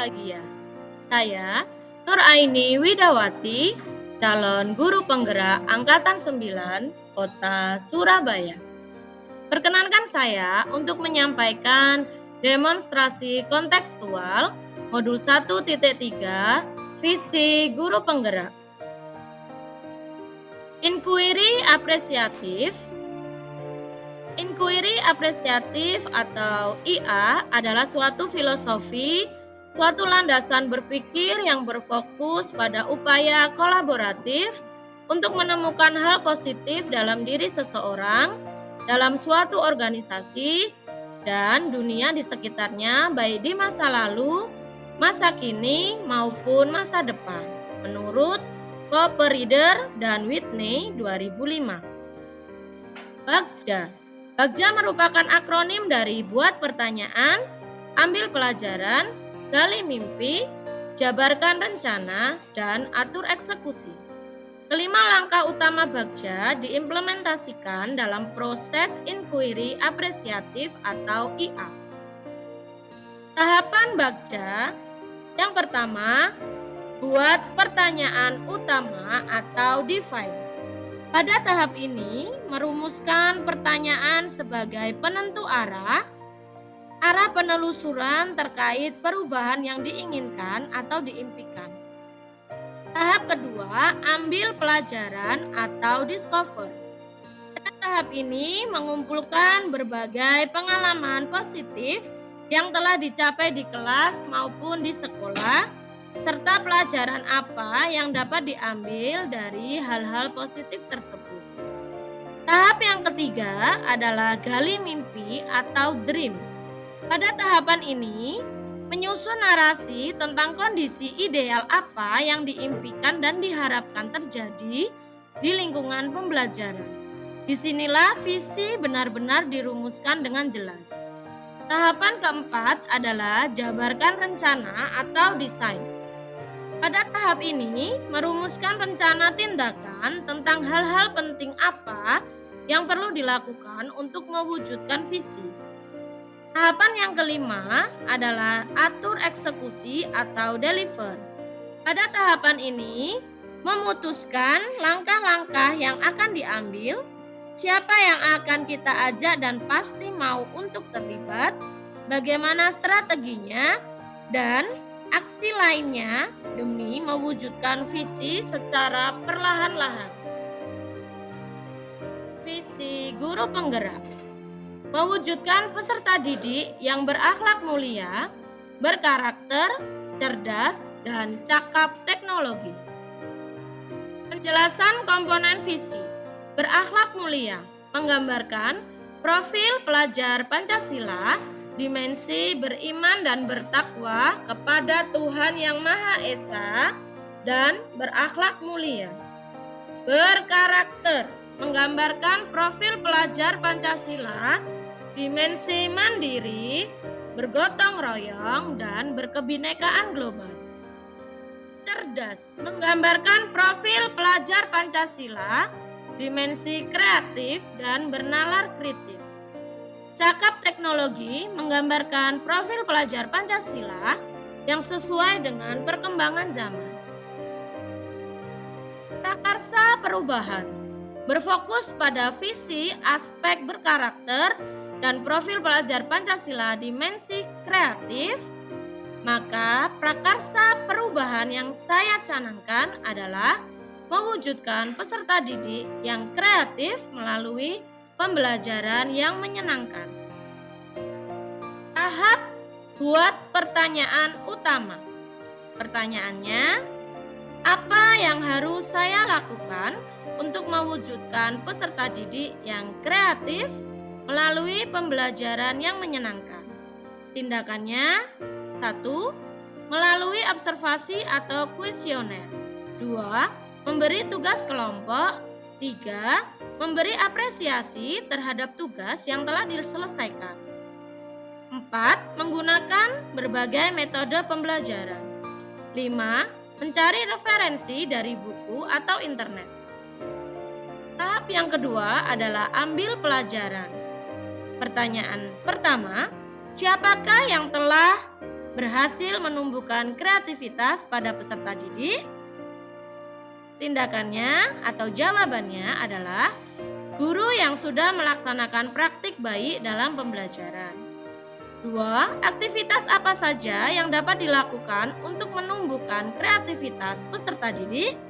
bahagia. Saya Nur Aini Widawati, calon guru penggerak Angkatan 9, Kota Surabaya. Perkenankan saya untuk menyampaikan demonstrasi kontekstual modul 1.3 visi guru penggerak. Inquiry apresiatif atau IA adalah suatu filosofi, suatu landasan berpikir yang berfokus pada upaya kolaboratif untuk menemukan hal positif dalam diri seseorang, dalam suatu organisasi, dan dunia di sekitarnya, baik di masa lalu, masa kini, maupun masa depan, menurut Cooper Reader dan Whitney 2005. BAGJA. BAGJA merupakan akronim dari buat pertanyaan, ambil pelajaran, gali mimpi, jabarkan rencana, dan atur eksekusi. Kelima langkah utama BAGJA diimplementasikan dalam proses inquiry apresiatif atau IA. Tahapan BAGJA yang pertama, buat pertanyaan utama atau define. Pada tahap ini, merumuskan pertanyaan sebagai penentu arah penelusuran terkait perubahan yang diinginkan atau diimpikan. Tahap kedua, ambil pelajaran atau discover. Pada tahap ini, mengumpulkan berbagai pengalaman positif yang telah dicapai di kelas maupun di sekolah, serta pelajaran apa yang dapat diambil dari hal-hal positif tersebut. Tahap yang ketiga adalah gali mimpi atau dream. Pada tahapan ini, menyusun narasi tentang kondisi ideal apa yang diimpikan dan diharapkan terjadi di lingkungan pembelajaran. Disinilah visi benar-benar dirumuskan dengan jelas. Tahapan keempat adalah jabarkan rencana atau desain. Pada tahap ini, merumuskan rencana tindakan tentang hal-hal penting apa yang perlu dilakukan untuk mewujudkan visi. Tahapan yang kelima adalah atur eksekusi atau deliver. Pada tahapan ini, memutuskan langkah-langkah yang akan diambil, siapa yang akan kita ajak dan pasti mau untuk terlibat, bagaimana strateginya, dan aksi lainnya demi mewujudkan visi secara perlahan-lahan. Visi guru penggerak. Mewujudkan peserta didik yang berakhlak mulia, berkarakter, cerdas, dan cakap teknologi. Penjelasan komponen visi. Berakhlak mulia menggambarkan profil pelajar Pancasila, dimensi beriman dan bertakwa kepada Tuhan Yang Maha Esa dan berakhlak mulia. Berkarakter menggambarkan profil pelajar Pancasila, dimensi mandiri, bergotong royong, dan berkebinekaan global. Cerdas menggambarkan profil pelajar Pancasila, dimensi kreatif dan bernalar kritis. Cakap teknologi menggambarkan profil pelajar Pancasila yang sesuai dengan perkembangan zaman. Prakarsa perubahan berfokus pada visi, aspek berkarakter, dan profil pelajar Pancasila dimensi kreatif, maka prakarsa perubahan yang saya canangkan adalah mewujudkan peserta didik yang kreatif melalui pembelajaran yang menyenangkan. Tahap buat pertanyaan utama. Pertanyaannya, apa yang harus saya lakukan untuk mewujudkan peserta didik yang kreatif melalui pembelajaran yang menyenangkan? Tindakannya, 1. Melalui observasi atau kuesioner. 2. Memberi tugas kelompok. 3. Memberi apresiasi terhadap tugas yang telah diselesaikan. 4. Menggunakan berbagai metode pembelajaran. 5. Mencari referensi dari buku atau internet. Tahap yang kedua adalah ambil pelajaran. Pertanyaan pertama, siapakah yang telah berhasil menumbuhkan kreativitas pada peserta didik? Tindakannya atau jawabannya adalah guru yang sudah melaksanakan praktik baik dalam pembelajaran. 2. Aktivitas apa saja yang dapat dilakukan untuk menumbuhkan kreativitas peserta didik?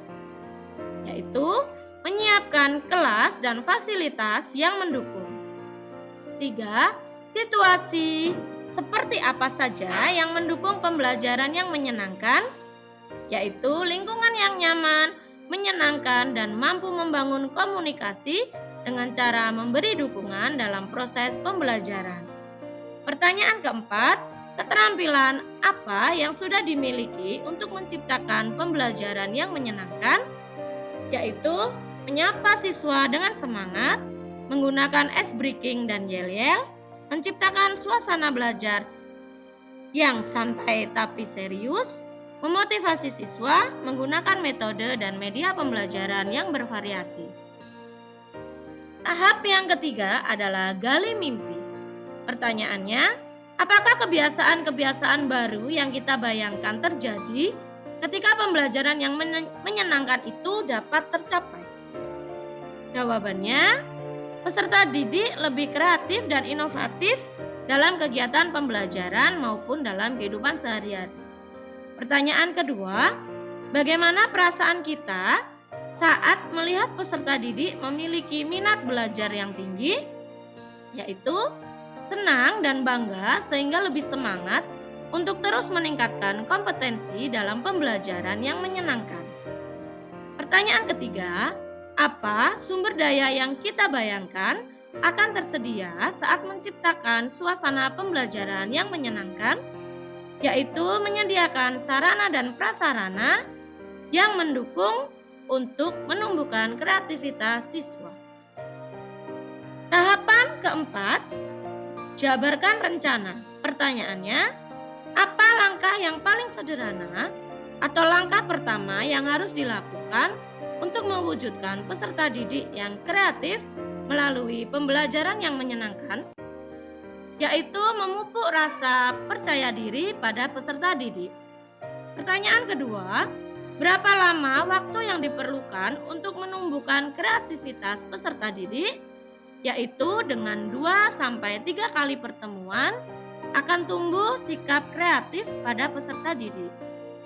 Yaitu menyiapkan kelas dan fasilitas yang mendukung. 3. Situasi seperti apa saja yang mendukung pembelajaran yang menyenangkan? Yaitu lingkungan yang nyaman, menyenangkan, dan mampu membangun komunikasi dengan cara memberi dukungan dalam proses pembelajaran. Pertanyaan keempat, keterampilan apa yang sudah dimiliki untuk menciptakan pembelajaran yang menyenangkan? Yaitu menyapa siswa dengan semangat, menggunakan ice breaking dan yel-yel, menciptakan suasana belajar yang santai tapi serius, memotivasi siswa menggunakan metode dan media pembelajaran yang bervariasi. Tahap yang ketiga adalah gali mimpi. Pertanyaannya, apakah kebiasaan-kebiasaan baru yang kita bayangkan terjadi ketika pembelajaran yang menyenangkan itu dapat tercapai? Jawabannya, peserta didik lebih kreatif dan inovatif dalam kegiatan pembelajaran maupun dalam kehidupan sehari-hari. Pertanyaan kedua, bagaimana perasaan kita saat melihat peserta didik memiliki minat belajar yang tinggi? Yaitu senang dan bangga sehingga lebih semangat untuk terus meningkatkan kompetensi dalam pembelajaran yang menyenangkan. Pertanyaan ketiga, apa sumber daya yang kita bayangkan akan tersedia saat menciptakan suasana pembelajaran yang menyenangkan? Yaitu menyediakan sarana dan prasarana yang mendukung untuk menumbuhkan kreativitas siswa. Tahapan keempat, jabarkan rencana. Pertanyaannya, apa langkah yang paling sederhana atau langkah pertama yang harus dilakukan untuk mewujudkan peserta didik yang kreatif melalui pembelajaran yang menyenangkan? Yaitu memupuk rasa percaya diri pada peserta didik. Pertanyaan kedua, berapa lama waktu yang diperlukan untuk menumbuhkan kreativitas peserta didik? Yaitu dengan 2-3 kali pertemuan akan tumbuh sikap kreatif pada peserta didik.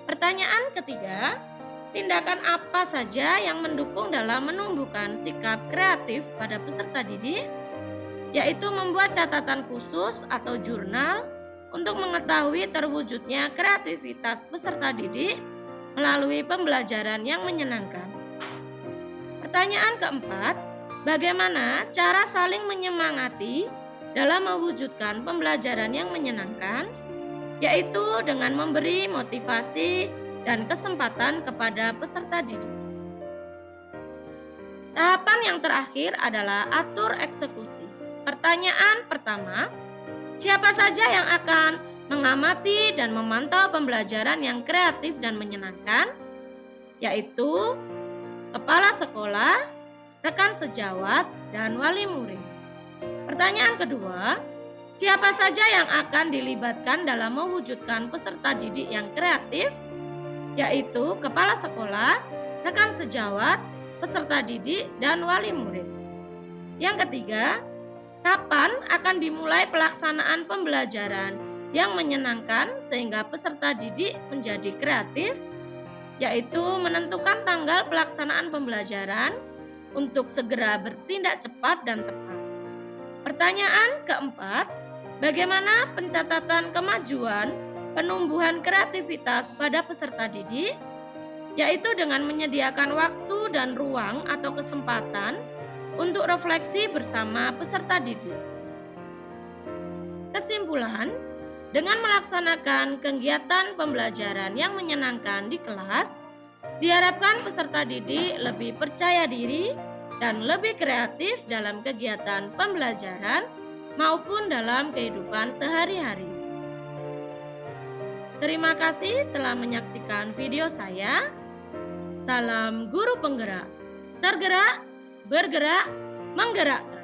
Pertanyaan ketiga, tindakan apa saja yang mendukung dalam menumbuhkan sikap kreatif pada peserta didik? Yaitu membuat catatan khusus atau jurnal untuk mengetahui terwujudnya kreativitas peserta didik melalui pembelajaran yang menyenangkan. Pertanyaan keempat, bagaimana cara saling menyemangati dalam mewujudkan pembelajaran yang menyenangkan? Yaitu dengan memberi motivasi dan kesempatan kepada peserta didik. Tahapan yang terakhir adalah atur eksekusi. Pertanyaan pertama, siapa saja yang akan mengamati dan memantau pembelajaran yang kreatif dan menyenangkan? Yaitu kepala sekolah, rekan sejawat, dan wali murid. Pertanyaan kedua, siapa saja yang akan dilibatkan dalam mewujudkan peserta didik yang kreatif? Yaitu kepala sekolah, rekan sejawat, peserta didik, dan wali murid. Yang ketiga, kapan akan dimulai pelaksanaan pembelajaran yang menyenangkan sehingga peserta didik menjadi kreatif? Yaitu menentukan tanggal pelaksanaan pembelajaran untuk segera bertindak cepat dan tepat. Pertanyaan keempat, bagaimana pencatatan kemajuan penumbuhan kreativitas pada peserta didik? Yaitu dengan menyediakan waktu dan ruang atau kesempatan untuk refleksi bersama peserta didik. Kesimpulan, dengan melaksanakan kegiatan pembelajaran yang menyenangkan di kelas, diharapkan peserta didik lebih percaya diri dan lebih kreatif dalam kegiatan pembelajaran maupun dalam kehidupan sehari-hari. Terima kasih telah menyaksikan video saya. Salam guru penggerak, tergerak, bergerak, menggerakkan.